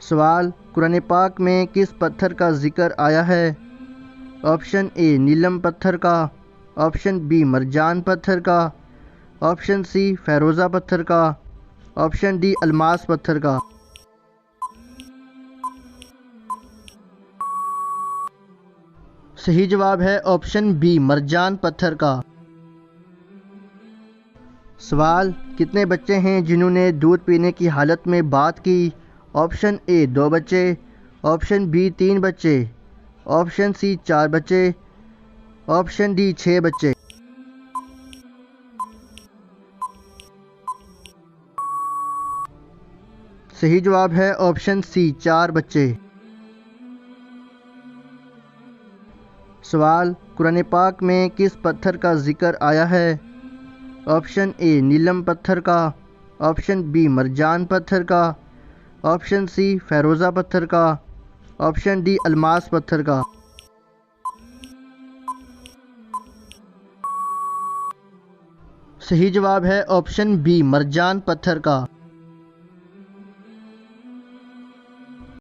سوال، قرآن پاک میں کس پتھر کا ذکر آیا ہے؟ آپشن اے نیلم پتھر کا، آپشن بی مرجان پتھر کا، آپشن سی فیروزہ پتھر کا، آپشن ڈی الماس پتھر کا۔ صحیح جواب ہے آپشن بی مرجان پتھر کا۔ سوال، کتنے بچے ہیں جنہوں نے دودھ پینے کی حالت میں بات کی؟ آپشن اے 2 بچے، آپشن بی 3 بچے، آپشن سی 4 بچے، آپشن ڈی 6 بچے۔ صحیح جواب ہے آپشن سی 4 بچے۔ سوال، قرآن پاک میں کس پتھر کا ذکر آیا ہے؟ آپشن اے نیلم پتھر کا، آپشن بی مرجان پتھر کا، آپشن سی فیروزہ پتھر کا، آپشن ڈی الماس پتھر کا۔ صحیح جواب ہے آپشن بی مرجان پتھر کا۔